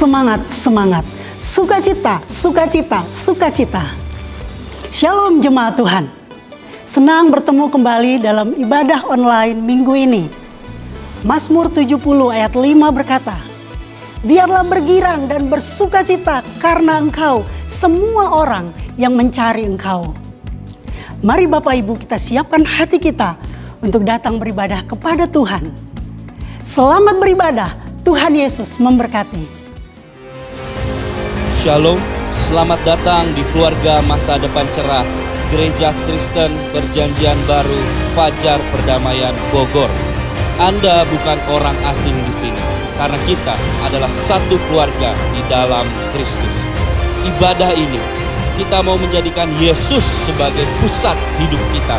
semangat, semangat, sukacita, sukacita, sukacita. Shalom jemaat Tuhan. Senang bertemu kembali dalam ibadah online minggu ini. Mazmur 70 ayat 5 berkata, biarlah bergirang dan bersukacita karena Engkau, semua orang yang mencari Engkau. Mari Bapak Ibu kita siapkan hati kita untuk datang beribadah kepada Tuhan. Selamat beribadah, Tuhan Yesus memberkati. Shalom, selamat datang di keluarga masa depan cerah Gereja Kristen Perjanjian Baru Fajar Perdamaian Bogor. Anda bukan orang asing di sini, karena kita adalah satu keluarga di dalam Kristus. Ibadah ini, kita mau menjadikan Yesus sebagai pusat hidup kita.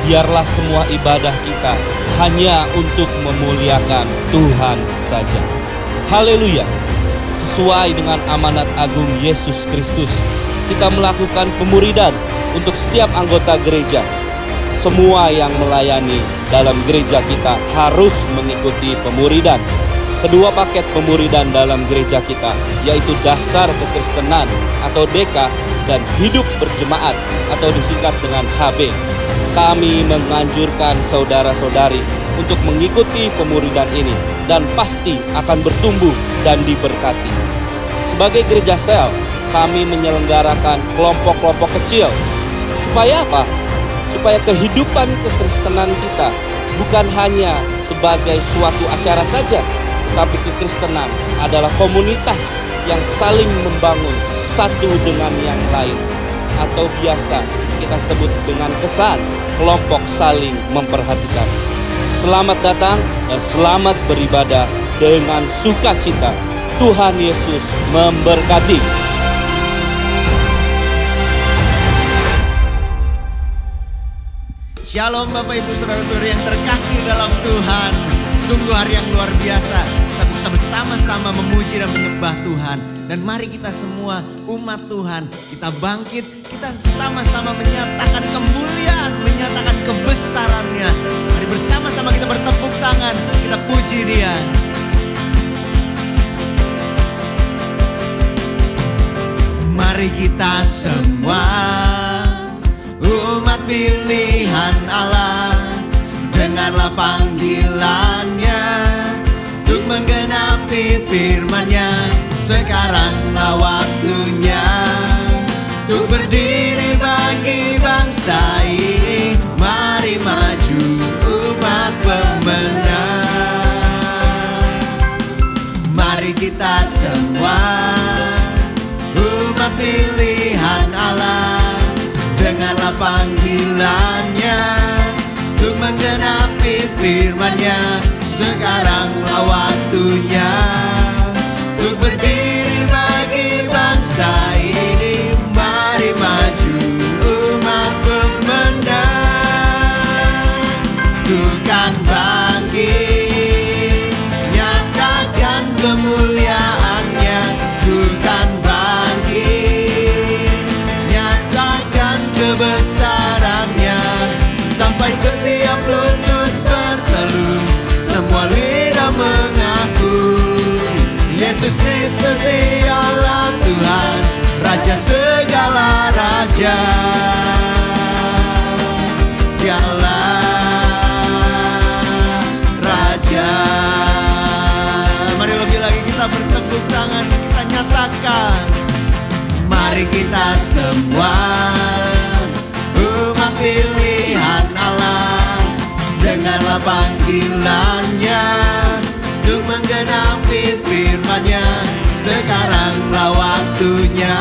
Biarlah semua ibadah kita hanya untuk memuliakan Tuhan saja. Haleluya! Sesuai dengan amanat agung Yesus Kristus, kita melakukan pemuridan untuk setiap anggota gereja. Semua yang melayani dalam gereja kita harus mengikuti pemuridan. Kedua paket pemuridan dalam gereja kita, yaitu dasar kekristenan atau DK dan hidup berjemaat atau disingkat dengan HB. Kami menganjurkan saudara-saudari untuk mengikuti pemuridan ini dan pasti akan bertumbuh dan diberkati. Sebagai gereja sel, kami menyelenggarakan kelompok-kelompok kecil. Supaya apa? Supaya kehidupan kekristenan kita bukan hanya sebagai suatu acara saja, tapi kekristenan adalah komunitas yang saling membangun satu dengan yang lain, atau biasa kita sebut dengan kesan kelompok saling memperhatikan. Selamat datang dan selamat beribadah dengan sukacita. Tuhan Yesus memberkati. Shalom Bapak Ibu Saudara-saudari yang terkasih dalam Tuhan. Sungguh hari yang luar biasa. Kita bisa bersama-sama memuji dan menyembah Tuhan. Dan mari kita semua umat Tuhan, kita bangkit, kita sama-sama menyatakan kemuliaan, menyatakan kebesarannya. Mari bersama-sama kita bertepuk tangan, kita puji Dia. Mari kita semua umat pilihan Allah, dengarlah panggilannya untuk menggenapi firman-Nya. Sekaranglah waktunya untuk berdiri bagi bangsa ini. Mari maju umat pemenang. Mari kita semua umat pilihan Allah, dengarlah panggilannya untuk menggenapi firman-Nya. Sekaranglah waktunya untuk berdiri bagi bangsa ini. Mari maju umat pemenang. Tuhan bangkit, nyatakan kemuliaan-Nya. Tuhan bangkit, nyatakan kebesaran-Nya. Sampai setiap lutut bertelut, semua lidah mengaku Yesus Kristus Dialah Tuhan, Raja segala raja. Dialah Raja. Mari lagi kita bertepuk tangan, kita nyatakan. Mari kita semua umat pilihan Allah, dengarlah panggilannya untuk menggenapi firman-Nya. Sekaranglah waktunya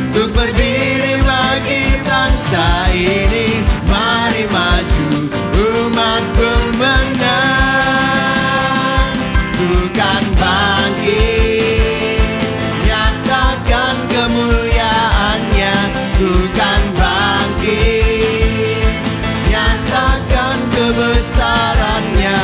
untuk berdiri bagi bangsa ini. Mari maju umat pemenang. Tuhan bangkit, nyatakan kemuliaan-Nya. Tuhan bangkit, nyatakan kebesaran-Nya.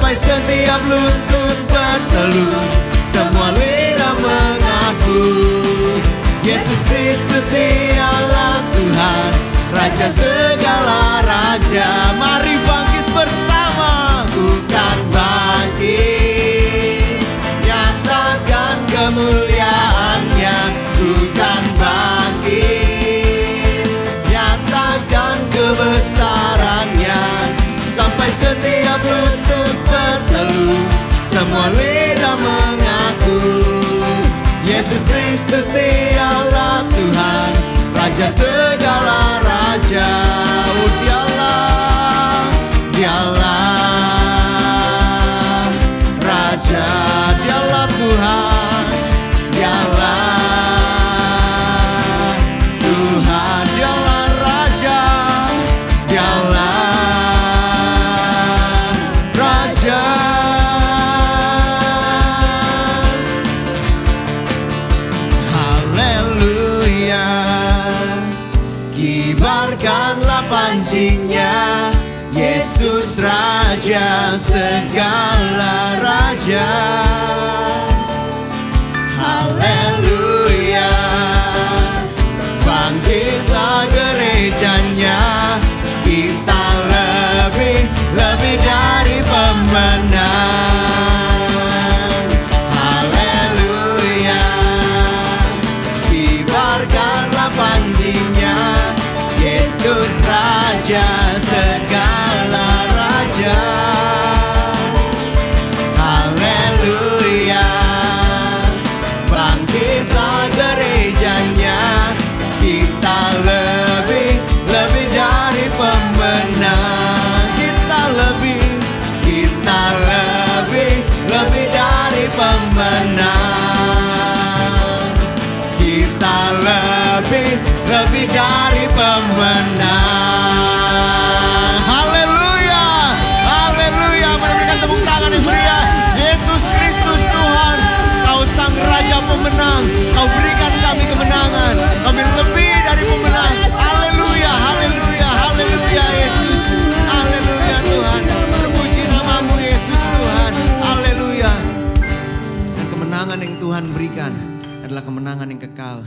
Sampai setiap lutut berteluh, semua lidah mengaku Yesus Kristus Dialah Tuhan, Raja segala raja. Mari bangkit bersama, bukan bangkit, nyatakan kemuliaannya. Bukan bangkit, nyatakan kebesarannya. Sampai setiap lutut berteluh, semua lidah mengaku Yesus Kristus Dialah Tuhan, Raja segala raja. Oh Dialah, Dialah Raja, Dialah Tuhan, Dialah Tuhan, Dialah Raja, Dialah Raja. Haleluya, kibarkanlah pancinya, Yesus Raja segala raja. Haleluya, bangkitlah gerejanya, kita lebih dari pemenang. Haleluya, kibarkanlah pancinya, Yesus Raja segala raja. Haleluya, bangkitlah gerejanya, kita lebih dari pemenang. Kita lebih dari pemenang. Kita lebih dari pemenang. Haleluya, haleluya. Mari berikan tepuk tangan yang meriah. Yesus Kristus Tuhan, Kau Sang Raja pemenang. Kau berikan kami kemenangan. Kami lebih dari pemenang. Haleluya, haleluya, haleluya Yesus. Haleluya Tuhan. Terpuji namamu Yesus Tuhan. Haleluya. Dan kemenangan yang Tuhan berikan adalah kemenangan yang kekal.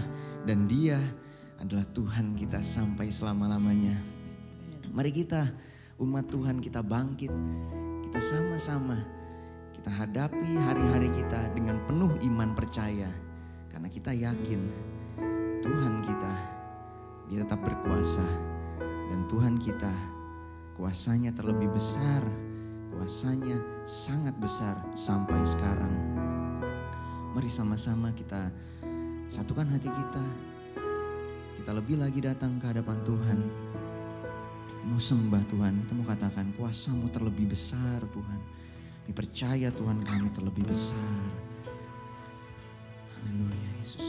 Dan Dia adalah Tuhan kita sampai selama-lamanya. Mari kita, umat Tuhan, kita bangkit. Kita sama-sama, kita hadapi hari-hari kita dengan penuh iman percaya. Karena kita yakin Tuhan kita, Dia tetap berkuasa. Dan Tuhan kita, kuasanya terlebih besar. Kuasanya sangat besar sampai sekarang. Mari sama-sama kita satukan hati kita. Kita lebih lagi datang ke hadapan Tuhan. Mau sembah Tuhan, kita mau katakan kuasa-Mu terlebih besar Tuhan. Dipercaya Tuhan kami terlebih besar. Haleluya Yesus.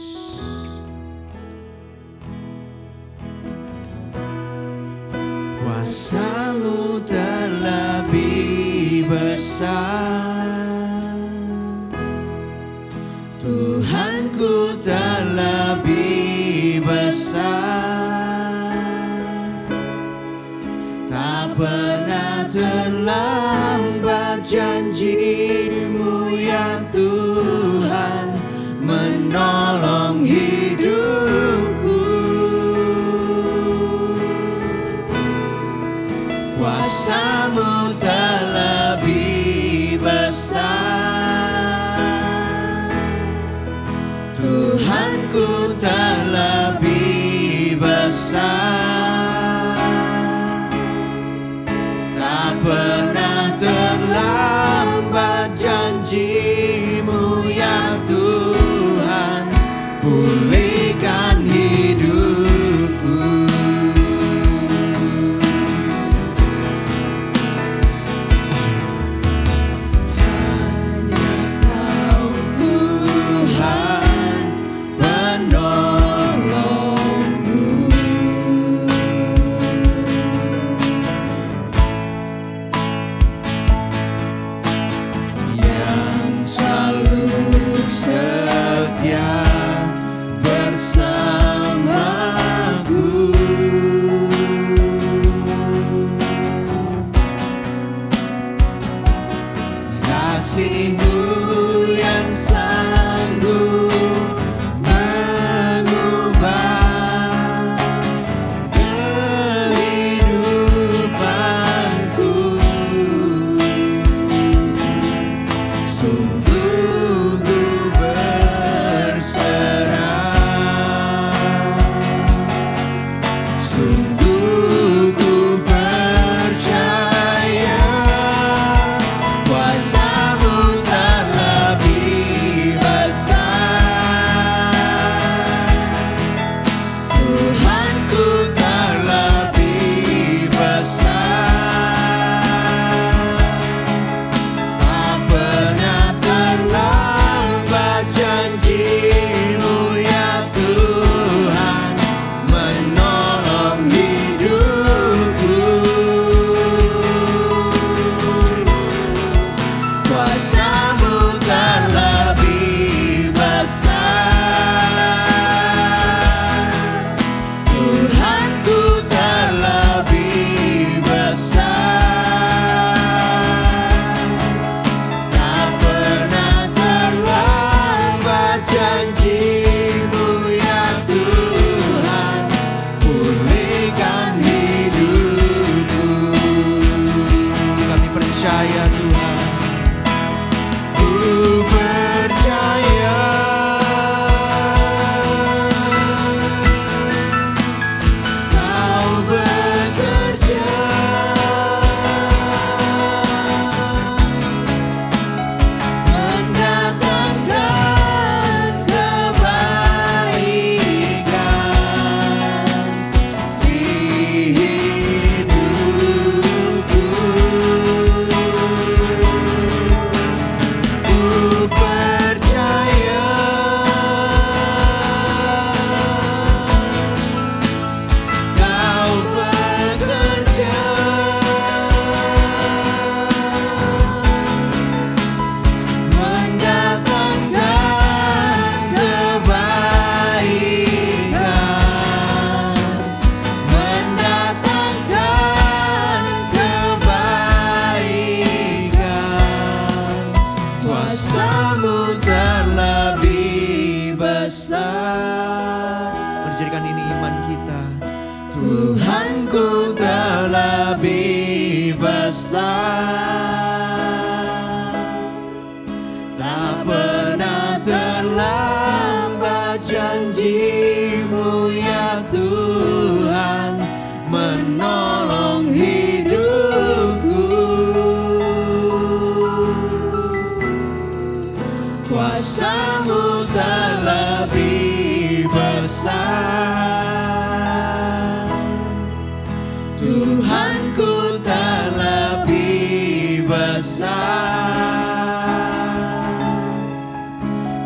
Kuasa-Mu terlebih besar, Tuhanku terlebih besar. Tak pernah terlambat janji-Mu ya Tuhan, menolong hidupku. Kuasa-Mu terlebih besar, Tuhanku terlebih besar. Tak pernah terlambat janji-Mu ya Tuhan, pulihkan hidupku. Hanya Kau Tuhan penolong besar. Tuhanku terlebih besar,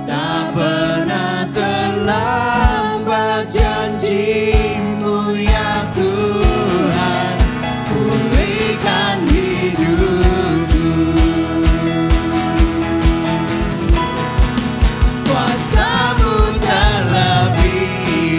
tak pernah terlambat janji-Mu ya Tuhan, pulihkan hidupku. Kuasa-Mu terlebih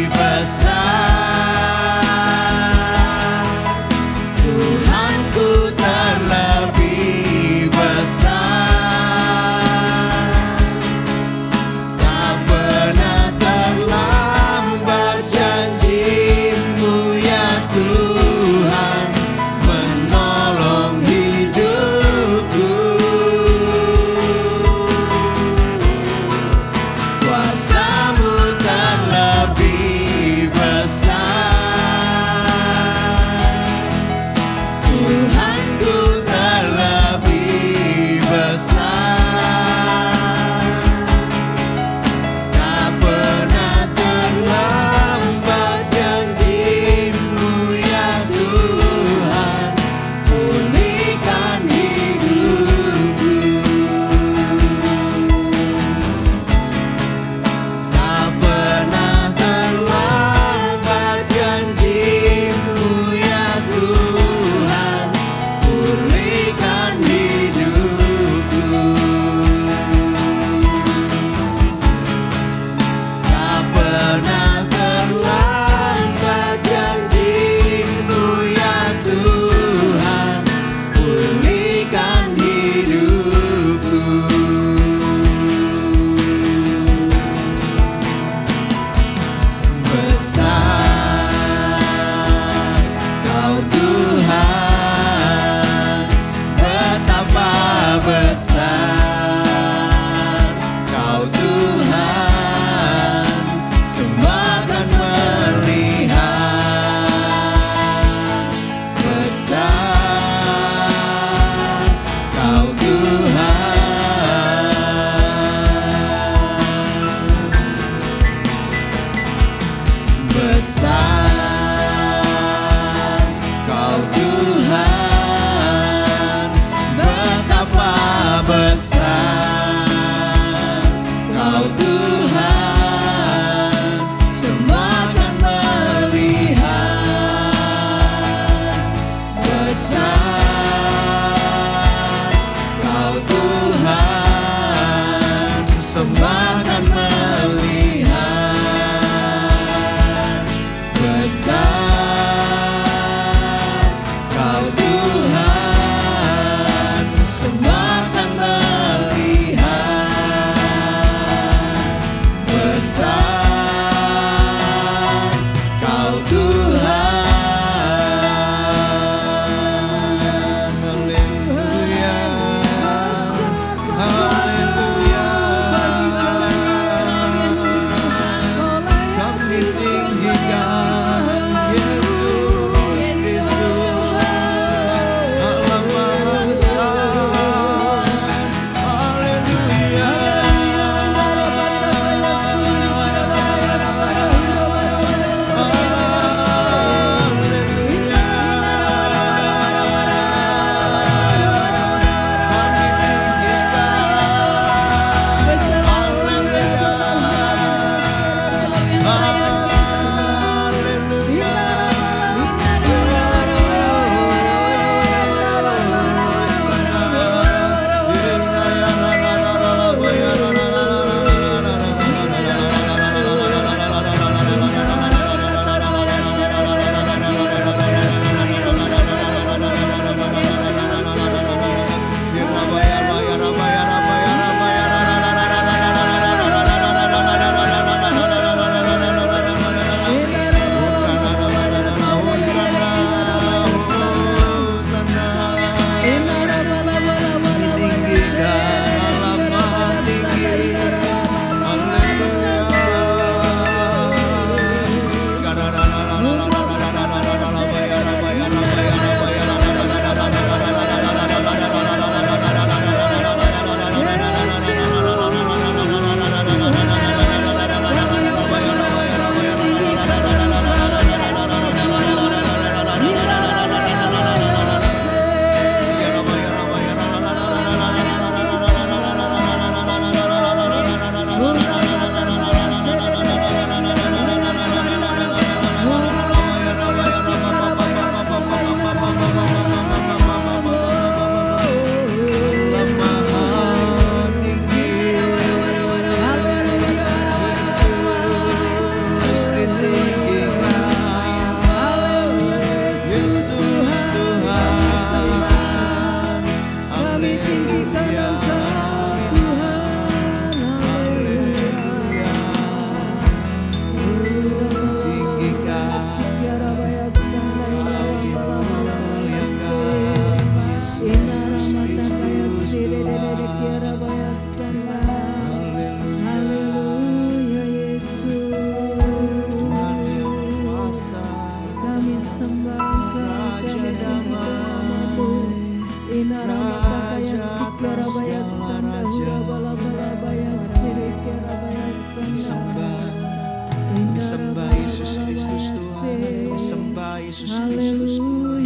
Kami sembah Yesus Kristus Tuhan. Kami sembah Yesus Kristus Tuhan.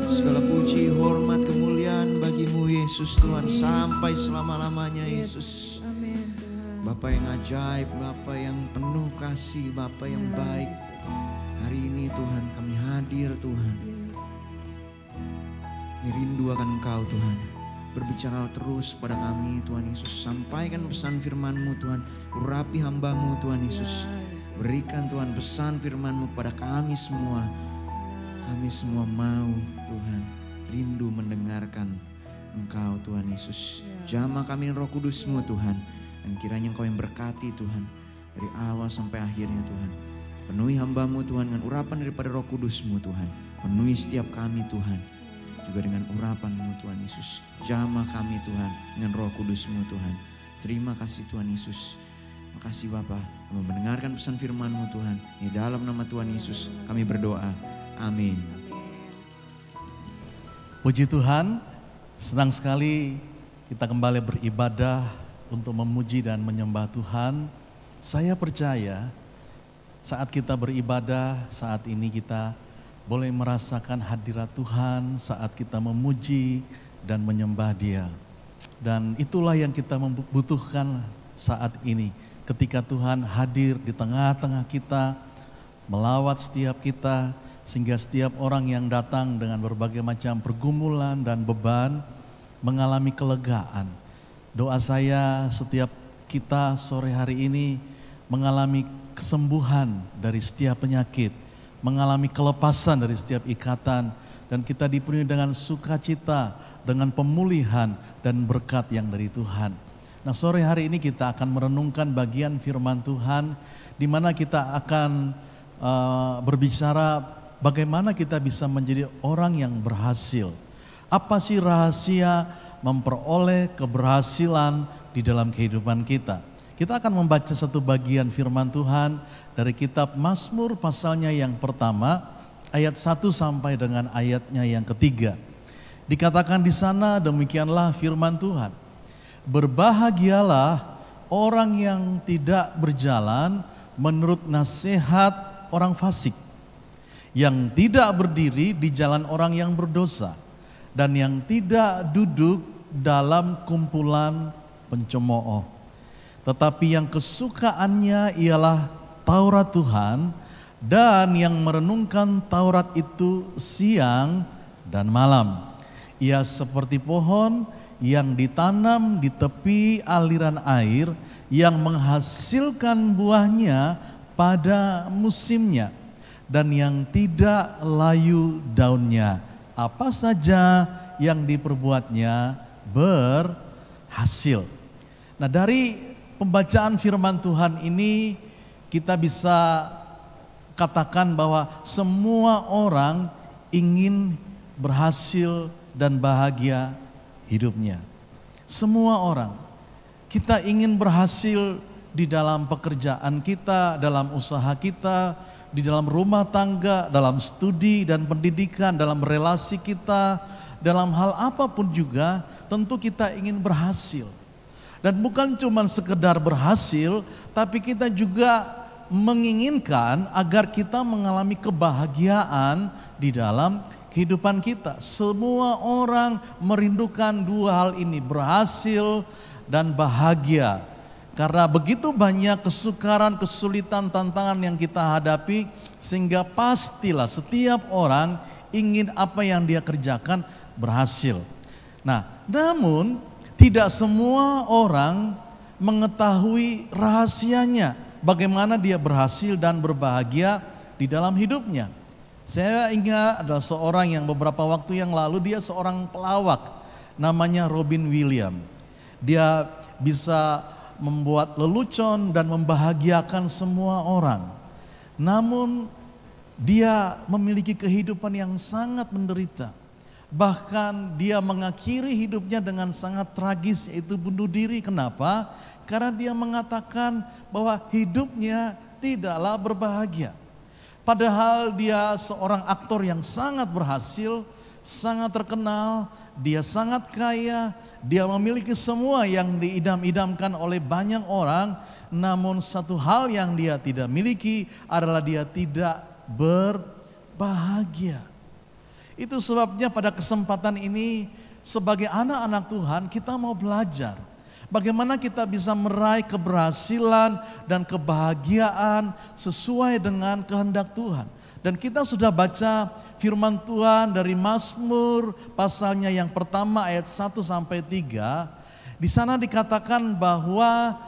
Segala puji, hormat, kemuliaan bagimu Yesus Tuhan sampai selama-lamanya Yesus. Bapa yang ajaib, Bapa yang penuh kasih, Bapa yang baik. Hari ini Tuhan kami hadir Tuhan. Kami rindu akan Engkau Tuhan. Berbicara terus pada kami Tuhan Yesus. Sampaikan pesan firman-Mu Tuhan. Urapi hamba-Mu Tuhan Yesus. Berikan Tuhan pesan firman-Mu kepada kami semua. Kami semua mau Tuhan rindu mendengarkan Engkau Tuhan Yesus. Jamah kami Roh Kudus-Mu Tuhan. Dan kiranya Engkau yang berkati Tuhan. Dari awal sampai akhirnya Tuhan. Penuhi hamba-Mu Tuhan dengan urapan daripada Roh Kudus-Mu Tuhan. Penuhi setiap kami Tuhan. Juga dengan urapan-Mu Tuhan Yesus. Jamah kami Tuhan dengan Roh Kudus-Mu Tuhan. Terima kasih Tuhan Yesus. Makasih Bapa kami mendengarkan pesan firman-Mu Tuhan. Di dalam nama Tuhan Yesus kami berdoa. Amin. Puji Tuhan, senang sekali kita kembali beribadah untuk memuji dan menyembah Tuhan. Saya percaya saat kita beribadah, saat ini kita boleh merasakan hadirat Tuhan saat kita memuji dan menyembah Dia. Dan itulah yang kita membutuhkan saat ini. Ketika Tuhan hadir di tengah-tengah kita, melawat setiap kita, sehingga setiap orang yang datang dengan berbagai macam pergumulan dan beban mengalami kelegaan. Doa saya setiap kita sore hari ini mengalami kesembuhan dari setiap penyakit, mengalami kelepasan dari setiap ikatan, dan kita dipenuhi dengan sukacita, dengan pemulihan dan berkat yang dari Tuhan. Nah, sore hari ini kita akan merenungkan bagian firman Tuhan, di mana kita akan berbicara bagaimana kita bisa menjadi orang yang berhasil. Apa sih rahasia memperoleh keberhasilan di dalam kehidupan kita? Kita akan membaca satu bagian firman Tuhan dari kitab Mazmur pasalnya yang pertama, ayat 1 sampai dengan ayatnya yang ketiga. Dikatakan di sana demikianlah firman Tuhan. Berbahagialah orang yang tidak berjalan menurut nasihat orang fasik, yang tidak berdiri di jalan orang yang berdosa, dan yang tidak duduk dalam kumpulan pencemooh. Tetapi yang kesukaannya ialah Taurat Tuhan, dan yang merenungkan Taurat itu siang dan malam. Ia seperti pohon yang ditanam di tepi aliran air, yang menghasilkan buahnya pada musimnya, dan yang tidak layu daunnya. Apa saja yang diperbuatnya berhasil. Nah, dari pembacaan firman Tuhan ini kita bisa katakan bahwa semua orang ingin berhasil dan bahagia hidupnya. Semua orang. Kita ingin berhasil di dalam pekerjaan kita, dalam usaha kita, di dalam rumah tangga, dalam studi dan pendidikan, dalam relasi kita, dalam hal apapun juga tentu kita ingin berhasil. Dan bukan cuma sekedar berhasil, tapi kita juga menginginkan agar kita mengalami kebahagiaan di dalam kehidupan kita. Semua orang merindukan dua hal ini, berhasil dan bahagia. Karena begitu banyak kesukaran, kesulitan, tantangan yang kita hadapi, sehingga pastilah setiap orang ingin apa yang dia kerjakan berhasil. Nah, namun tidak semua orang mengetahui rahasianya, bagaimana dia berhasil dan berbahagia di dalam hidupnya. Saya ingat ada seorang yang beberapa waktu yang lalu, dia seorang pelawak, namanya Robin Williams. Dia bisa membuat lelucon dan membahagiakan semua orang. Namun dia memiliki kehidupan yang sangat menderita. Bahkan dia mengakhiri hidupnya dengan sangat tragis, yaitu bunuh diri. Kenapa? Karena dia mengatakan bahwa hidupnya tidaklah berbahagia. Padahal dia seorang aktor yang sangat berhasil, sangat terkenal, dia sangat kaya, dia memiliki semua yang diidam-idamkan oleh banyak orang, namun satu hal yang dia tidak miliki adalah dia tidak berbahagia. Itu sebabnya pada kesempatan ini sebagai anak-anak Tuhan kita mau belajar bagaimana kita bisa meraih keberhasilan dan kebahagiaan sesuai dengan kehendak Tuhan. Dan kita sudah baca firman Tuhan dari Mazmur pasalnya yang pertama ayat 1 sampai 3. Di sana dikatakan bahwa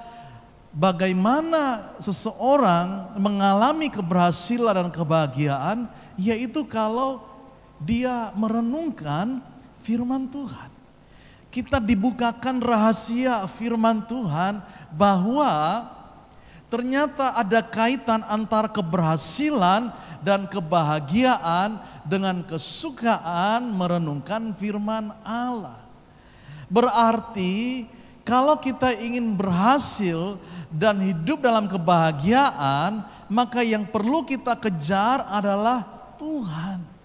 bagaimana seseorang mengalami keberhasilan dan kebahagiaan, yaitu kalau dia merenungkan firman Tuhan. Kita dibukakan rahasia firman Tuhan bahwa ternyata ada kaitan antara keberhasilan dan kebahagiaan dengan kesukaan merenungkan firman Allah. Berarti kalau kita ingin berhasil dan hidup dalam kebahagiaan, maka yang perlu kita kejar adalah Tuhan.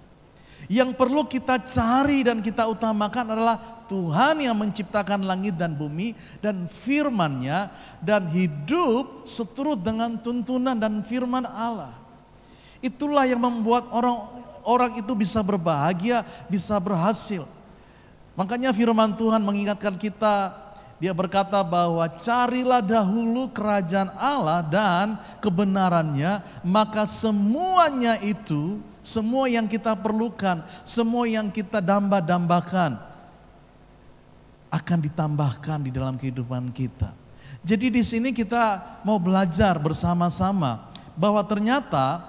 Yang perlu kita cari dan kita utamakan adalah Tuhan yang menciptakan langit dan bumi dan firman-Nya, dan hidup seturut dengan tuntunan dan firman Allah. Itulah yang membuat orang itu bisa berbahagia, bisa berhasil. Makanya firman Tuhan mengingatkan kita, dia berkata bahwa carilah dahulu kerajaan Allah dan kebenarannya, maka semuanya itu, semua yang kita perlukan, semua yang kita damba-dambakan akan ditambahkan di dalam kehidupan kita. Jadi di sini kita mau belajar bersama-sama bahwa ternyata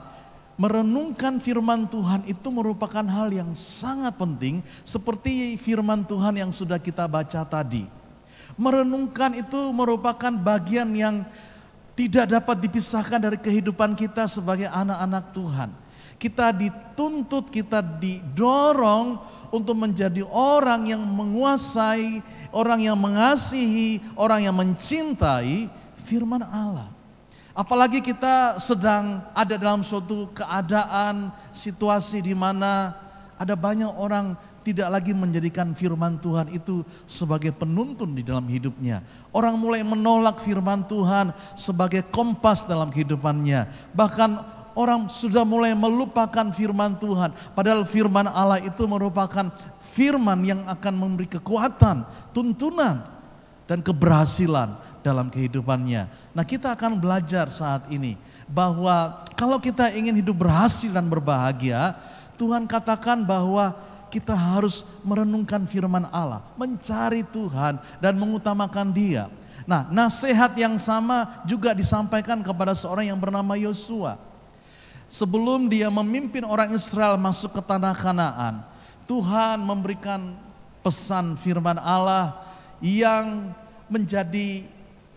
merenungkan firman Tuhan itu merupakan hal yang sangat penting, seperti firman Tuhan yang sudah kita baca tadi. Merenungkan itu merupakan bagian yang tidak dapat dipisahkan dari kehidupan kita sebagai anak-anak Tuhan. Kita dituntut, kita didorong untuk menjadi orang yang menguasai, orang yang mengasihi, orang yang mencintai firman Allah. Apalagi kita sedang ada dalam suatu keadaan, situasi di mana ada banyak orang tidak lagi menjadikan firman Tuhan itu sebagai penuntun di dalam hidupnya. Orang mulai menolak firman Tuhan sebagai kompas dalam kehidupannya. Bahkan orang sudah mulai melupakan firman Tuhan. Padahal firman Allah itu merupakan firman yang akan memberi kekuatan, tuntunan, dan keberhasilan dalam kehidupannya. Nah, kita akan belajar saat ini bahwa kalau kita ingin hidup berhasil dan berbahagia, Tuhan katakan bahwa kita harus merenungkan firman Allah, mencari Tuhan dan mengutamakan Dia. Nah, nasihat yang sama juga disampaikan kepada seorang yang bernama Yosua. Sebelum dia memimpin orang Israel masuk ke tanah Kanaan, Tuhan memberikan pesan firman Allah yang menjadi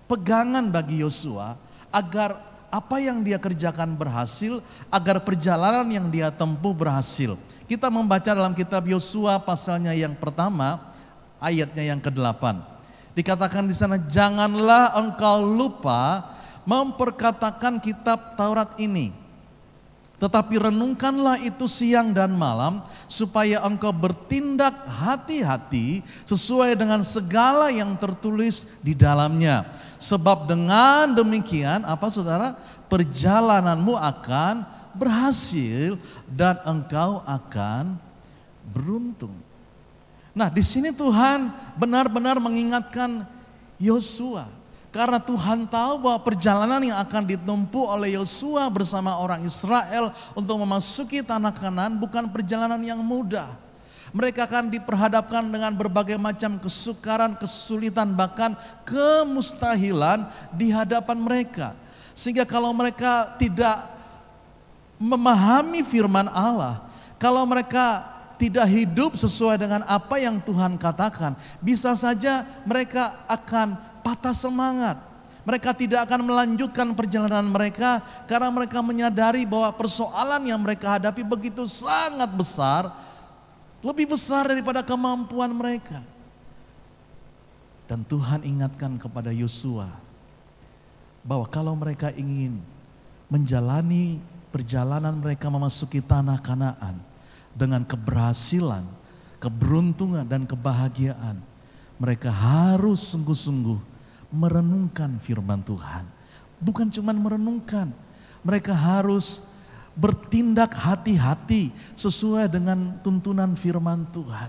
pegangan bagi Yosua agar apa yang dia kerjakan berhasil, agar perjalanan yang dia tempuh berhasil. Kita membaca dalam kitab Yosua pasalnya yang pertama, ayatnya yang ke-8. Dikatakan di sana, janganlah engkau lupa memperkatakan kitab Taurat ini, tetapi renungkanlah itu siang dan malam, supaya engkau bertindak hati-hati sesuai dengan segala yang tertulis di dalamnya. Sebab dengan demikian, apa saudara? Perjalananmu akan berhasil dan engkau akan beruntung. Nah, di sini Tuhan benar-benar mengingatkan Yosua. Karena Tuhan tahu bahwa perjalanan yang akan ditempuh oleh Yosua bersama orang Israel untuk memasuki tanah Kanaan bukan perjalanan yang mudah. Mereka akan diperhadapkan dengan berbagai macam kesukaran, kesulitan, bahkan kemustahilan di hadapan mereka. Sehingga kalau mereka tidak memahami firman Allah, kalau mereka tidak hidup sesuai dengan apa yang Tuhan katakan, bisa saja mereka akan patah semangat. Mereka tidak akan melanjutkan perjalanan mereka karena mereka menyadari bahwa persoalan yang mereka hadapi begitu sangat besar, lebih besar daripada kemampuan mereka. Dan Tuhan ingatkan kepada Yosua bahwa kalau mereka ingin menjalani perjalanan mereka memasuki tanah Kanaan dengan keberhasilan, keberuntungan dan kebahagiaan, mereka harus sungguh-sungguh merenungkan firman Tuhan. Bukan cuma merenungkan, mereka harus bertindak hati-hati sesuai dengan tuntunan firman Tuhan.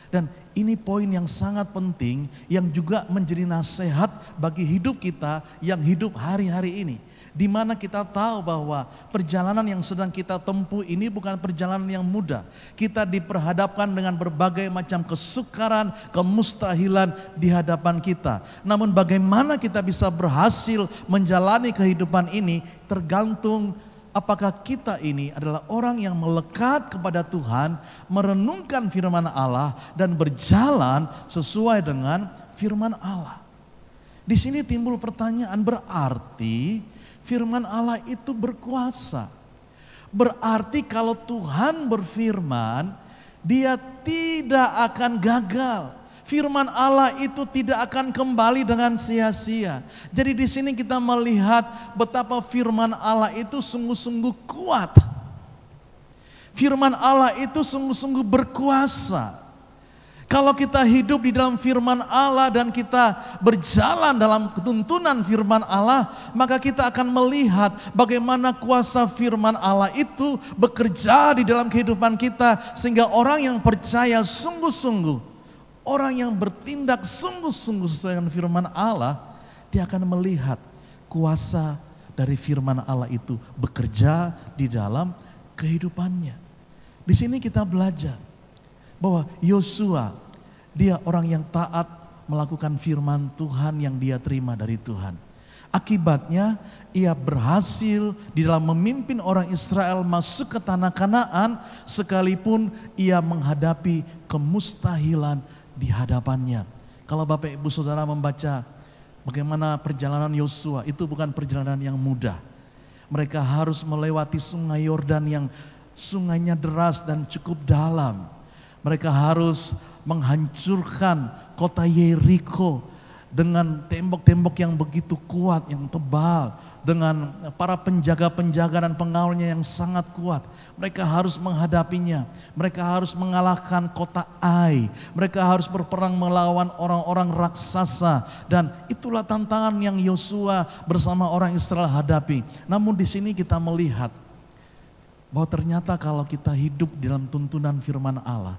Dan ini poin yang sangat penting yang juga menjadi nasihat bagi hidup kita yang hidup hari-hari ini. Di mana kita tahu bahwa perjalanan yang sedang kita tempuh ini bukan perjalanan yang mudah. Kita diperhadapkan dengan berbagai macam kesukaran, kemustahilan di hadapan kita. Namun bagaimana kita bisa berhasil menjalani kehidupan ini tergantung apakah kita ini adalah orang yang melekat kepada Tuhan, merenungkan firman Allah dan berjalan sesuai dengan firman Allah. Di sini timbul pertanyaan, berarti firman Allah itu berkuasa. Berarti kalau Tuhan berfirman, Dia tidak akan gagal. Firman Allah itu tidak akan kembali dengan sia-sia. Jadi di sini kita melihat betapa firman Allah itu sungguh-sungguh kuat. Firman Allah itu sungguh-sungguh berkuasa. Kalau kita hidup di dalam firman Allah dan kita berjalan dalam tuntunan firman Allah, maka kita akan melihat bagaimana kuasa firman Allah itu bekerja di dalam kehidupan kita, sehingga orang yang percaya sungguh-sungguh, orang yang bertindak sungguh-sungguh sesuai dengan firman Allah, dia akan melihat kuasa dari firman Allah itu bekerja di dalam kehidupannya. Di sini kita belajar bahwa Yosua, dia orang yang taat melakukan firman Tuhan yang dia terima dari Tuhan. Akibatnya ia berhasil di dalam memimpin orang Israel masuk ke tanah Kanaan sekalipun ia menghadapi kemustahilan di hadapannya. Kalau Bapak Ibu Saudara membaca bagaimana perjalanan Yosua, itu bukan perjalanan yang mudah. Mereka harus melewati sungai Yordan yang sungainya deras dan cukup dalam. Mereka harus menghancurkan kota Yeriko dengan tembok-tembok yang begitu kuat, yang tebal, dengan para penjaga-penjaga dan pengawalnya yang sangat kuat. Mereka harus menghadapinya, mereka harus mengalahkan kota Ai, mereka harus berperang melawan orang-orang raksasa, dan itulah tantangan yang Yosua bersama orang Israel hadapi. Namun di sini kita melihat bahwa ternyata kalau kita hidup dalam tuntunan firman Allah,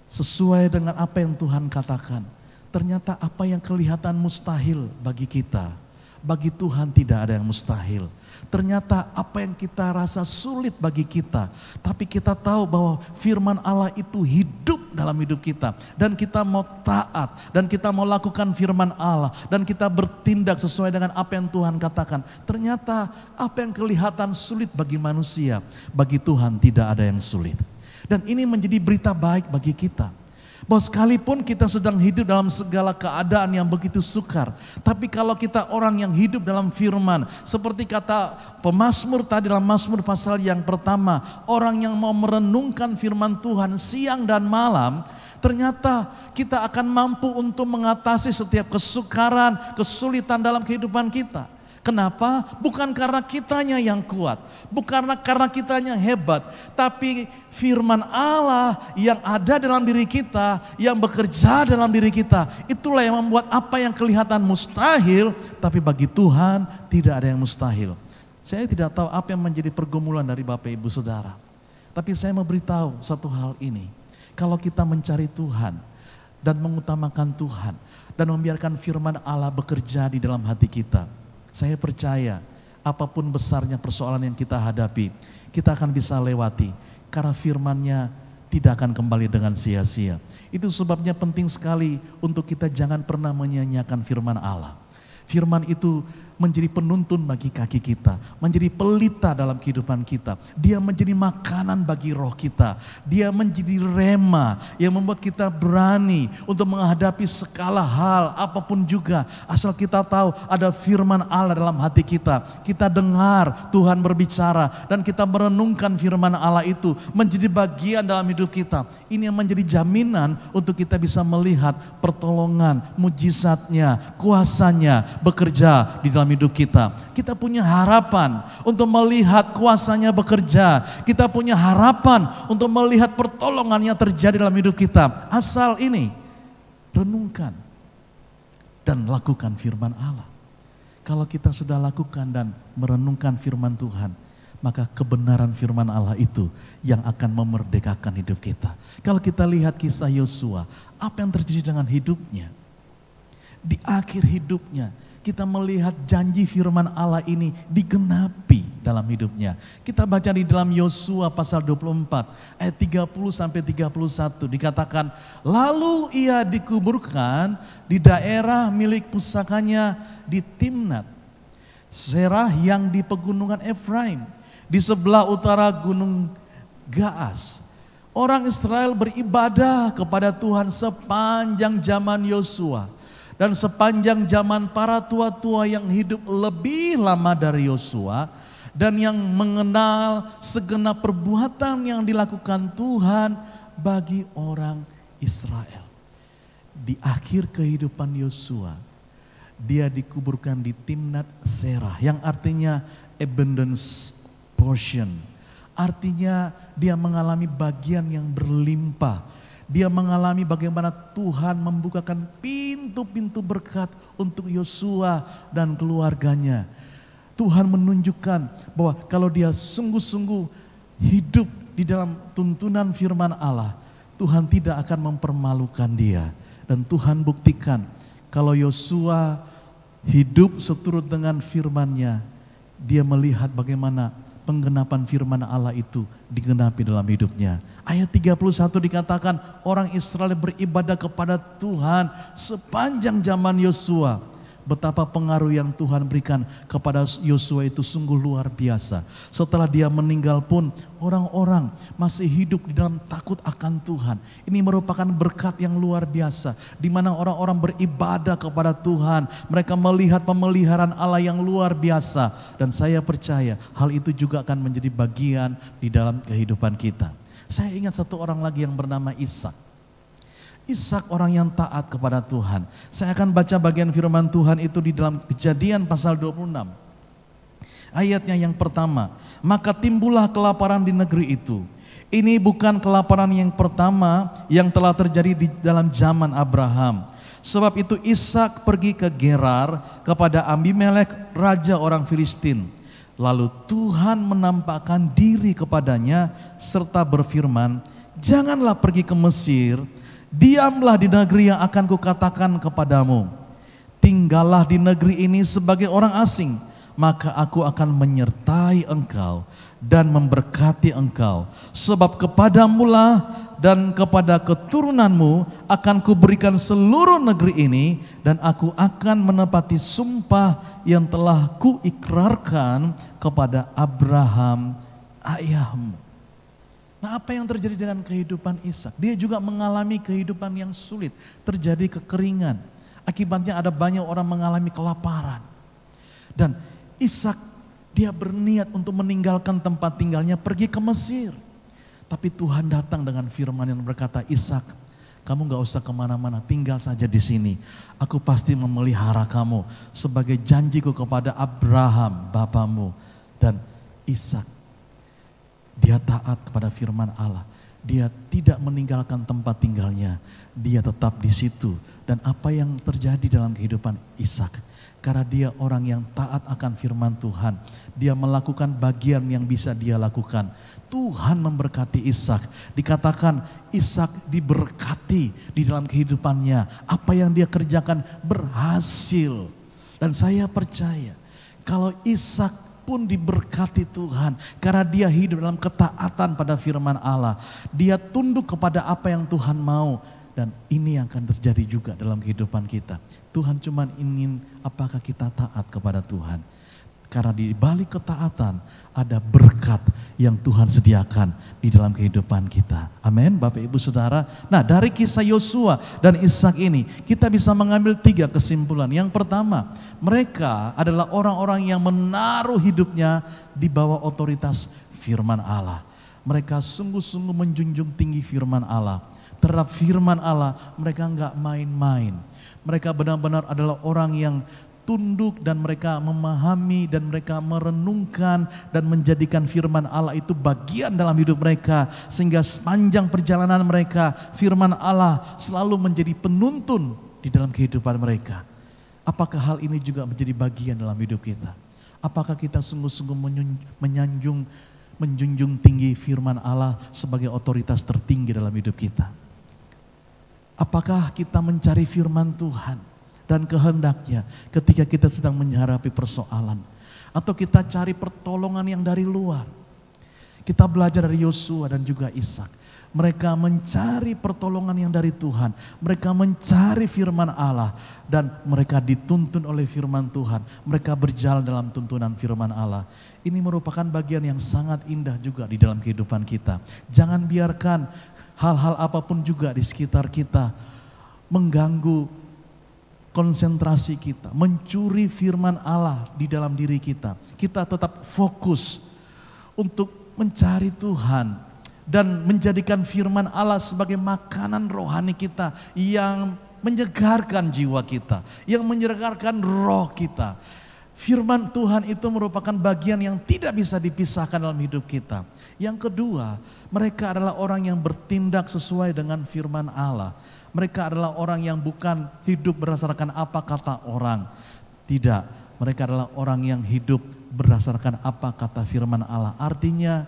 sesuai dengan apa yang Tuhan katakan, ternyata apa yang kelihatan mustahil bagi kita, bagi Tuhan tidak ada yang mustahil. Ternyata apa yang kita rasa sulit bagi kita, tapi kita tahu bahwa firman Allah itu hidup dalam hidup kita. Dan kita mau taat, dan kita mau lakukan firman Allah, dan kita bertindak sesuai dengan apa yang Tuhan katakan. Ternyata apa yang kelihatan sulit bagi manusia, bagi Tuhan tidak ada yang sulit. Dan ini menjadi berita baik bagi kita. Bahwa sekalipun kita sedang hidup dalam segala keadaan yang begitu sukar, tapi kalau kita orang yang hidup dalam firman, seperti kata pemazmur tadi dalam Mazmur pasal yang pertama, orang yang mau merenungkan firman Tuhan siang dan malam, ternyata kita akan mampu untuk mengatasi setiap kesukaran, kesulitan dalam kehidupan kita. Kenapa? Bukan karena kitanya yang kuat, bukan karena kitanya hebat, tapi firman Allah yang ada dalam diri kita, yang bekerja dalam diri kita, itulah yang membuat apa yang kelihatan mustahil, tapi bagi Tuhan tidak ada yang mustahil. Saya tidak tahu apa yang menjadi pergumulan dari Bapak Ibu Saudara, tapi saya mau beritahu satu hal ini, kalau kita mencari Tuhan dan mengutamakan Tuhan dan membiarkan firman Allah bekerja di dalam hati kita, saya percaya apapun besarnya persoalan yang kita hadapi, kita akan bisa lewati karena firman-Nya tidak akan kembali dengan sia-sia. Itu sebabnya penting sekali untuk kita jangan pernah menyia-nyiakan firman Allah. Firman itu menjadi penuntun bagi kaki kita, menjadi pelita dalam kehidupan kita. Dia menjadi makanan bagi roh kita. Dia menjadi rema yang membuat kita berani untuk menghadapi segala hal, apapun juga. Asal kita tahu ada firman Allah dalam hati kita. Kita dengar Tuhan berbicara dan kita merenungkan firman Allah itu menjadi bagian dalam hidup kita. Ini yang menjadi jaminan untuk kita bisa melihat pertolongan, mujizatnya, kuasanya bekerja di dalam dalam hidup kita. Kita punya harapan untuk melihat kuasa-Nya bekerja. Kita punya harapan untuk melihat pertolongan-Nya terjadi dalam hidup kita. Asal ini, renungkan dan lakukan firman Allah. Kalau kita sudah lakukan dan merenungkan firman Tuhan, maka kebenaran firman Allah itu yang akan memerdekakan hidup kita. Kalau kita lihat kisah Yosua, apa yang terjadi dengan hidupnya? Di akhir hidupnya, kita melihat janji firman Allah ini digenapi dalam hidupnya. Kita baca di dalam Yosua pasal 24 ayat 30-31 dikatakan, lalu ia dikuburkan di daerah milik pusakanya di Timnat Serah yang di pegunungan Efraim, di sebelah utara gunung Gaas. Orang Israel beribadah kepada Tuhan sepanjang zaman Yosua dan sepanjang zaman para tua-tua yang hidup lebih lama dari Yosua dan yang mengenal segenap perbuatan yang dilakukan Tuhan bagi orang Israel. Di akhir kehidupan Yosua, dia dikuburkan di Timnat Serah yang artinya abundance portion. Artinya dia mengalami bagian yang berlimpah. Dia mengalami bagaimana Tuhan membukakan pintu-pintu berkat untuk Yosua dan keluarganya. Tuhan menunjukkan bahwa kalau dia sungguh-sungguh hidup di dalam tuntunan firman Allah, Tuhan tidak akan mempermalukan dia. Dan Tuhan buktikan kalau Yosua hidup seturut dengan firman-Nya, dia melihat bagaimana penggenapan firman Allah itu digenapi dalam hidupnya. Ayat 31 dikatakan orang Israel beribadah kepada Tuhan sepanjang zaman Yosua. Betapa pengaruh yang Tuhan berikan kepada Yosua itu sungguh luar biasa. Setelah dia meninggal pun orang-orang masih hidup di dalam takut akan Tuhan. Ini merupakan berkat yang luar biasa. Di mana orang-orang beribadah kepada Tuhan. Mereka melihat pemeliharaan Allah yang luar biasa. Dan saya percaya hal itu juga akan menjadi bagian di dalam kehidupan kita. Saya ingat satu orang lagi yang bernama Ishak. Ishak orang yang taat kepada Tuhan. Saya akan baca bagian firman Tuhan itu di dalam Kejadian pasal 26. Ayatnya yang pertama, maka timbullah kelaparan di negeri itu. Ini bukan kelaparan yang pertama yang telah terjadi di dalam zaman Abraham. Sebab itu Ishak pergi ke Gerar kepada Abimelek, raja orang Filistin. Lalu Tuhan menampakkan diri kepadanya serta berfirman, janganlah pergi ke Mesir, diamlah di negeri yang akan kukatakan kepadamu. Tinggallah di negeri ini sebagai orang asing, maka aku akan menyertai engkau dan memberkati engkau. Sebab kepadamulah dan kepada keturunanmu akan kuberikan seluruh negeri ini, dan aku akan menepati sumpah yang telah kuikrarkan kepada Abraham ayahmu. Nah, apa yang terjadi dengan kehidupan Ishak? Dia juga mengalami kehidupan yang sulit, terjadi kekeringan. Akibatnya ada banyak orang mengalami kelaparan. Dan Ishak dia berniat untuk meninggalkan tempat tinggalnya, pergi ke Mesir. Tapi Tuhan datang dengan firman yang berkata, Ishak, kamu gak usah kemana-mana, tinggal saja di sini. Aku pasti memelihara kamu sebagai janjiku kepada Abraham, bapamu. Dan Ishak, dia taat kepada firman Allah. Dia tidak meninggalkan tempat tinggalnya. Dia tetap di situ. Dan apa yang terjadi dalam kehidupan Ishak? Karena dia orang yang taat akan firman Tuhan. Dia melakukan bagian yang bisa dia lakukan. Tuhan memberkati Ishak. Dikatakan Ishak diberkati di dalam kehidupannya. Apa yang dia kerjakan berhasil. Dan saya percaya kalau Ishak pun diberkati Tuhan karena dia hidup dalam ketaatan pada firman Allah. Dia tunduk kepada apa yang Tuhan mau, dan ini yang akan terjadi juga dalam kehidupan kita. Tuhan cuma ingin apakah kita taat kepada Tuhan. Karena di balik ketaatan ada berkat yang Tuhan sediakan di dalam kehidupan kita. Amin, Bapak Ibu Saudara. Nah, dari kisah Yosua dan Ishak ini kita bisa mengambil 3 kesimpulan. Yang pertama, mereka adalah orang-orang yang menaruh hidupnya di bawah otoritas firman Allah. Mereka sungguh-sungguh menjunjung tinggi firman Allah. Terhadap firman Allah mereka enggak main-main. Mereka benar-benar adalah orang yang tunduk dan mereka memahami dan mereka merenungkan dan menjadikan firman Allah itu bagian dalam hidup mereka, sehingga sepanjang perjalanan mereka firman Allah selalu menjadi penuntun di dalam kehidupan mereka. Apakah hal ini juga menjadi bagian dalam hidup kita? Apakah kita sungguh-sungguh menjunjung tinggi firman Allah sebagai otoritas tertinggi dalam hidup kita? Apakah kita mencari firman Tuhan dan kehendaknya ketika kita sedang menghadapi persoalan? Atau kita cari pertolongan yang dari luar? Kita belajar dari Yosua dan juga Ishak. Mereka mencari pertolongan yang dari Tuhan. Mereka mencari firman Allah dan mereka dituntun oleh firman Tuhan. Mereka berjalan dalam tuntunan firman Allah. Ini merupakan bagian yang sangat indah juga di dalam kehidupan kita. Jangan biarkan hal-hal apapun juga di sekitar kita mengganggu konsentrasi kita, mencuri firman Allah di dalam diri kita. Kita tetap fokus untuk mencari Tuhan dan menjadikan firman Allah sebagai makanan rohani kita yang menyegarkan jiwa kita, yang menyegarkan roh kita. Firman Tuhan itu merupakan bagian yang tidak bisa dipisahkan dalam hidup kita. Yang kedua, mereka adalah orang yang bertindak sesuai dengan firman Allah. Mereka adalah orang yang bukan hidup berdasarkan apa kata orang. Tidak, mereka adalah orang yang hidup berdasarkan apa kata firman Allah. Artinya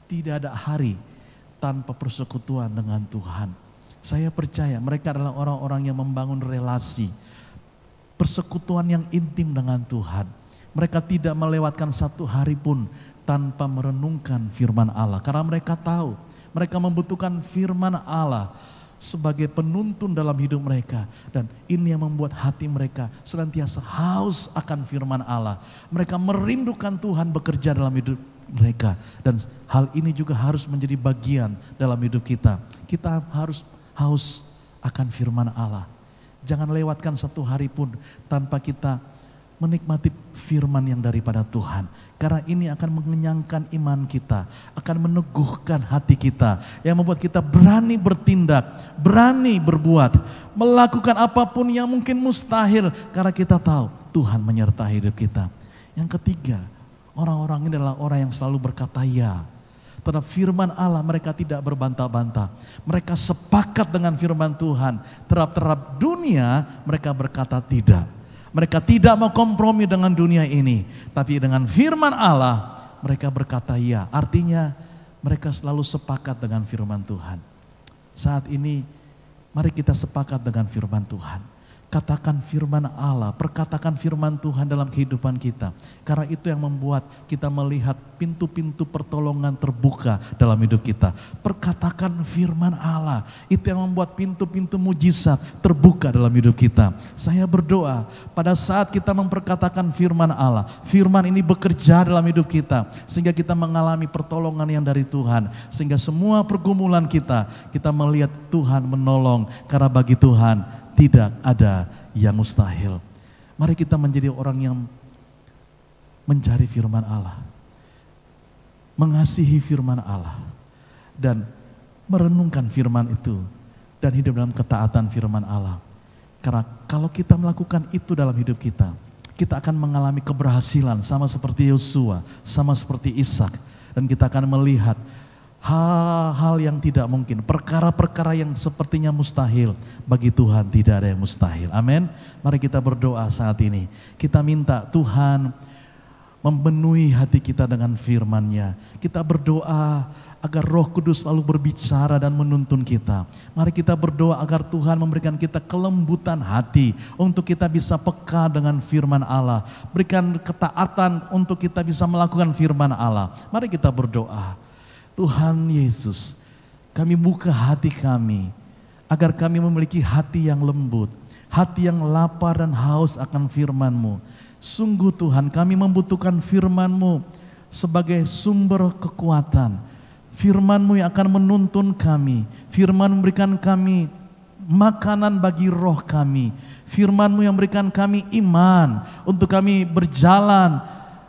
tidak ada hari tanpa persekutuan dengan Tuhan. Saya percaya mereka adalah orang-orang yang membangun relasi, persekutuan yang intim dengan Tuhan. Mereka tidak melewatkan satu hari pun tanpa merenungkan firman Allah. Karena mereka tahu, mereka membutuhkan firman Allah sebagai penuntun dalam hidup mereka. Dan ini yang membuat hati mereka senantiasa haus akan firman Allah. Mereka merindukan Tuhan bekerja dalam hidup mereka, dan hal ini juga harus menjadi bagian dalam hidup kita. Kita harus haus akan firman Allah. Jangan lewatkan satu hari pun tanpa kita menikmati firman yang daripada Tuhan. Karena ini akan mengenyangkan iman kita, akan meneguhkan hati kita, yang membuat kita berani bertindak, berani berbuat, melakukan apapun yang mungkin mustahil, karena kita tahu Tuhan menyertai hidup kita. Yang ketiga, orang-orang ini adalah orang yang selalu berkata ya terhadap firman Allah. Mereka tidak berbantah-bantah. Mereka sepakat dengan firman Tuhan. Terhadap dunia mereka berkata tidak. Mereka tidak mau kompromi dengan dunia ini. Tapi dengan firman Allah mereka berkata ya. Artinya mereka selalu sepakat dengan firman Tuhan. Saat ini mari kita sepakat dengan firman Tuhan. Katakan firman Allah, perkatakan firman Tuhan dalam kehidupan kita. Karena itu yang membuat kita melihat pintu-pintu pertolongan terbuka dalam hidup kita. Perkatakan firman Allah, itu yang membuat pintu-pintu mujizat terbuka dalam hidup kita. Saya berdoa pada saat kita memperkatakan firman Allah, firman ini bekerja dalam hidup kita. Sehingga kita mengalami pertolongan yang dari Tuhan. Sehingga semua pergumulan kita melihat Tuhan menolong. Karena bagi Tuhan tidak ada yang mustahil. Mari kita menjadi orang yang mencari firman Allah, mengasihi firman Allah, dan merenungkan firman itu, dan hidup dalam ketaatan firman Allah. Karena kalau kita melakukan itu dalam hidup kita, kita akan mengalami keberhasilan sama seperti Yosua, sama seperti Ishak, dan kita akan melihat hal-hal yang tidak mungkin, perkara-perkara yang sepertinya mustahil, bagi Tuhan tidak ada yang mustahil. Amin. Mari kita berdoa saat ini. Kita minta Tuhan memenuhi hati kita dengan firman-Nya. Kita berdoa agar Roh Kudus selalu berbicara dan menuntun kita. Mari kita berdoa agar Tuhan memberikan kita kelembutan hati untuk kita bisa peka dengan firman Allah. Berikan ketaatan untuk kita bisa melakukan firman Allah. Mari kita berdoa. Tuhan Yesus, kami buka hati kami agar kami memiliki hati yang lembut, hati yang lapar dan haus akan firman-Mu. Sungguh Tuhan, kami membutuhkan firman-Mu sebagai sumber kekuatan. Firman-Mu yang akan menuntun kami, firman memberikan kami makanan bagi roh kami. Firman-Mu yang memberikan kami iman untuk kami berjalan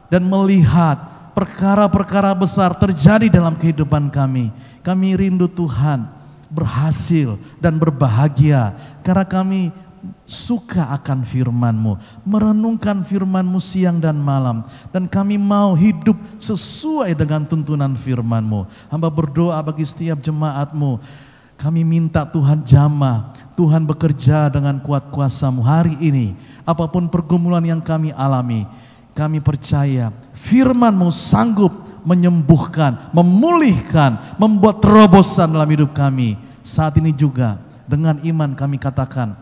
dan melihat perkara-perkara besar terjadi dalam kehidupan kami. Kami rindu Tuhan berhasil dan berbahagia karena kami suka akan firman-Mu, merenungkan firman-Mu siang dan malam. Dan kami mau hidup sesuai dengan tuntunan firman-Mu. Hamba berdoa bagi setiap jemaat-Mu. Kami minta Tuhan jamah, Tuhan bekerja dengan kuat kuasa-Mu hari ini. Apapun pergumulan yang kami alami, kami percaya firman-Mu sanggup menyembuhkan, memulihkan, membuat terobosan dalam hidup kami. Saat ini juga dengan iman kami katakan,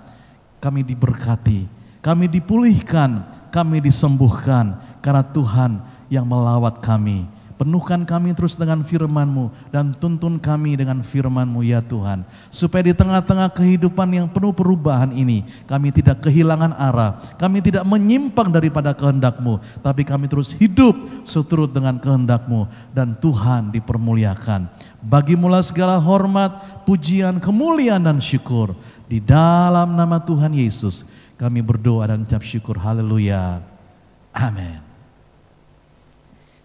kami diberkati, kami dipulihkan, kami disembuhkan karena Tuhan yang melawat kami. Penuhkan kami terus dengan firman-Mu dan tuntun kami dengan firman-Mu ya Tuhan. Supaya di tengah-tengah kehidupan yang penuh perubahan ini, kami tidak kehilangan arah, kami tidak menyimpang daripada kehendak-Mu, tapi kami terus hidup seturut dengan kehendak-Mu dan Tuhan dipermuliakan. Bagi-Mu segala hormat, pujian, kemuliaan dan syukur. Di dalam nama Tuhan Yesus kami berdoa dan ucap syukur. Haleluya. Amin.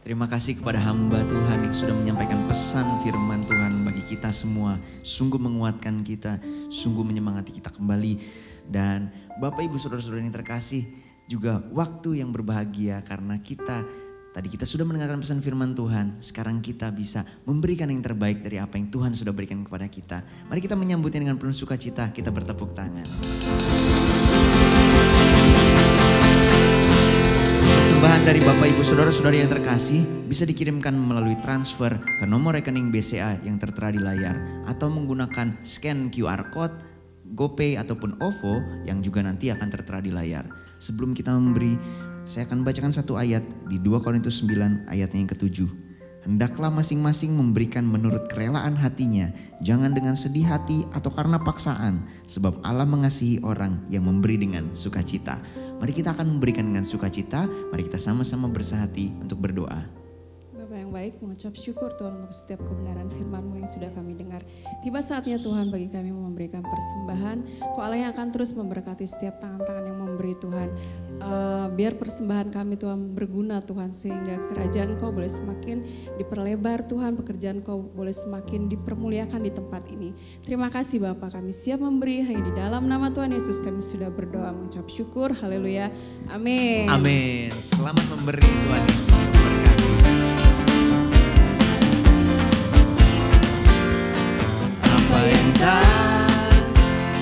Terima kasih kepada hamba Tuhan yang sudah menyampaikan pesan firman Tuhan bagi kita semua. Sungguh menguatkan kita, sungguh menyemangati kita kembali. Dan Bapak Ibu Saudara-saudara yang terkasih, juga waktu yang berbahagia karena tadi kita sudah mendengarkan pesan firman Tuhan. Sekarang kita bisa memberikan yang terbaik dari apa yang Tuhan sudah berikan kepada kita. Mari kita menyambutnya dengan penuh sukacita, kita bertepuk tangan. Persembahan dari Bapak Ibu Saudara-saudari yang terkasih bisa dikirimkan melalui transfer ke nomor rekening BCA yang tertera di layar atau menggunakan scan QR Code, GoPay ataupun OVO yang juga nanti akan tertera di layar. Sebelum kita memberi, saya akan bacakan satu ayat di 2 Korintus 9 ayatnya yang ke-7. Hendaklah masing-masing memberikan menurut kerelaan hatinya, jangan dengan sedih hati atau karena paksaan, sebab Allah mengasihi orang yang memberi dengan sukacita. Mari kita akan memberikan dengan sukacita, mari kita sama-sama bersehati untuk berdoa. Bapak yang baik, mengucap syukur Tuhan untuk setiap kebenaran firman-Mu yang sudah kami dengar. Tiba saatnya Tuhan bagi kami memberikan persembahan, Kau Allah yang akan terus memberkati setiap tangan-tangan yang memberi Tuhan. Biar persembahan kami Tuhan berguna Tuhan, sehingga kerajaan Kau boleh semakin diperlebar Tuhan, pekerjaan Kau boleh semakin dipermuliakan di tempat ini. Terima kasih Bapak, kami siap memberi, hanya di dalam nama Tuhan Yesus kami sudah berdoa mengucap syukur. Haleluya, amin. Amin. Selamat memberi, Tuhan Yesus memberkati. Apa yang tak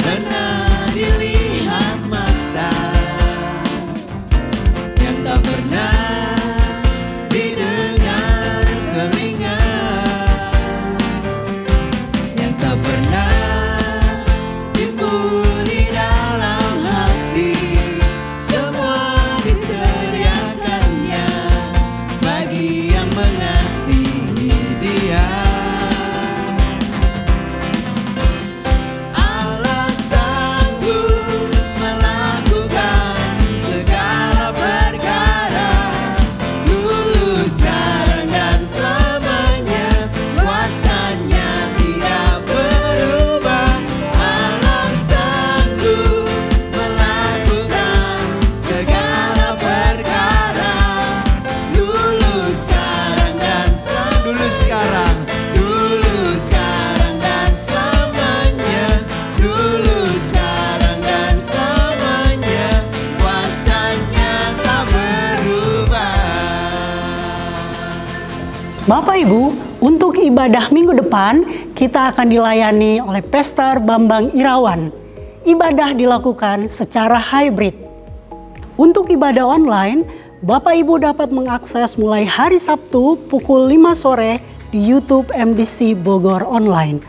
pernah dilihat mata, yang tak pernah didengar telinga, yang tak pernah timbul di dalam hati, semua disediakannya bagi yang mengasihi Dia. Allah sanggup melakukan segala perkara, dulu, sekarang dan selamanya, kuasanya tidak berubah. Allah sanggup melakukan segala perkara, dulu, sekarang dan selamanya, dulu, sekarang dan selamanya, dulu, sekarang dan selamanya, kuasanya tak berubah. Bapak Ibu, untuk ibadah minggu depan kita akan dilayani oleh Pastor Bambang Irawan. Ibadah dilakukan secara hybrid. Untuk ibadah online, Bapak Ibu dapat mengakses mulai hari Sabtu pukul 5 sore di YouTube MDC Bogor Online.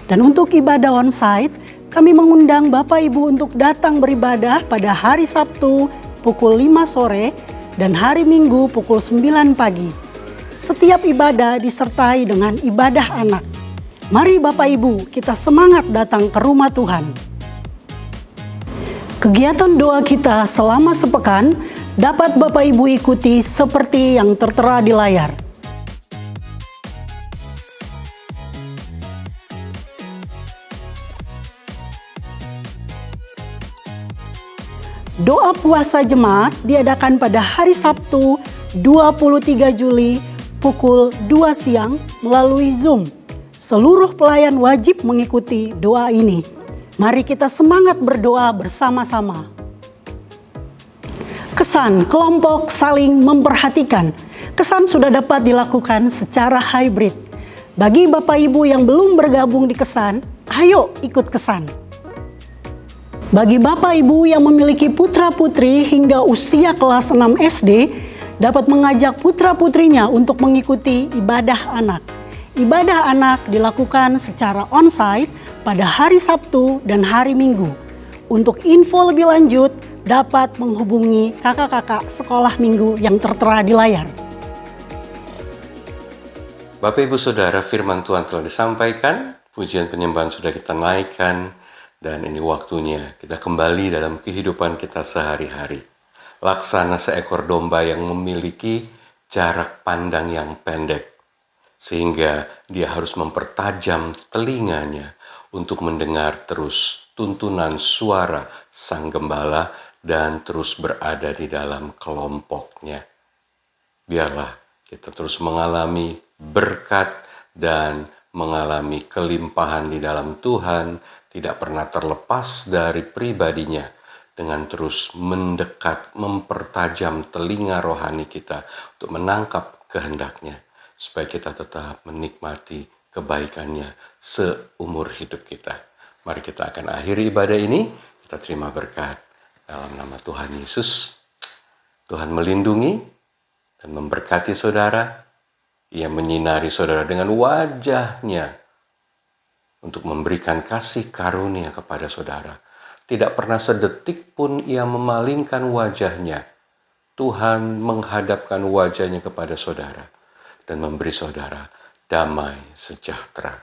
Dan untuk ibadah onsite, kami mengundang Bapak Ibu untuk datang beribadah pada hari Sabtu pukul 5 sore dan hari Minggu pukul 9 pagi. Setiap ibadah disertai dengan ibadah anak. Mari Bapak Ibu, kita semangat datang ke rumah Tuhan. Kegiatan doa kita selama sepekan dapat Bapak Ibu ikuti seperti yang tertera di layar. Doa puasa jemaat diadakan pada hari Sabtu 23 Juli pukul 2 siang melalui Zoom. Seluruh pelayan wajib mengikuti doa ini. Mari kita semangat berdoa bersama-sama. Kesan kelompok saling memperhatikan. Kesan sudah dapat dilakukan secara hybrid. Bagi Bapak Ibu yang belum bergabung di Kesan, ayo ikut Kesan. Bagi Bapak Ibu yang memiliki putra-putri hingga usia kelas 6 SD, dapat mengajak putra-putrinya untuk mengikuti ibadah anak. Ibadah anak dilakukan secara onsite pada hari Sabtu dan hari Minggu. Untuk info lebih lanjut, dapat menghubungi kakak-kakak sekolah minggu yang tertera di layar. Bapak Ibu Saudara, firman Tuhan telah disampaikan, pujian penyembahan sudah kita naikkan, dan ini waktunya kita kembali dalam kehidupan kita sehari-hari. Laksana seekor domba yang memiliki jarak pandang yang pendek, sehingga dia harus mempertajam telinganya untuk mendengar terus tuntunan suara sang gembala dan terus berada di dalam kelompoknya. Biarlah kita terus mengalami berkat dan mengalami kelimpahan di dalam Tuhan, tidak pernah terlepas dari pribadinya, dengan terus mendekat, mempertajam telinga rohani kita untuk menangkap kehendaknya, supaya kita tetap menikmati kebaikannya seumur hidup kita. Mari kita akan akhiri ibadah ini, kita terima berkat dalam nama Tuhan Yesus. Tuhan melindungi dan memberkati saudara. Ia menyinari saudara dengan wajah-Nya untuk memberikan kasih karunia kepada saudara. Tidak pernah sedetik pun ia memalingkan wajah-Nya. Tuhan menghadapkan wajah-Nya kepada saudara dan memberi saudara damai sejahtera.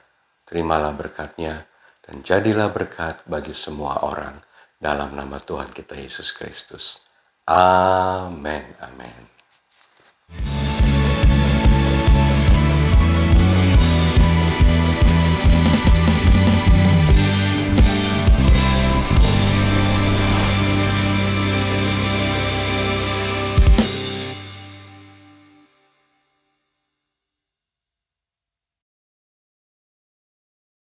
Terimalah berkat-Nya dan jadilah berkat bagi semua orang dalam nama Tuhan kita Yesus Kristus. Amin. Amin.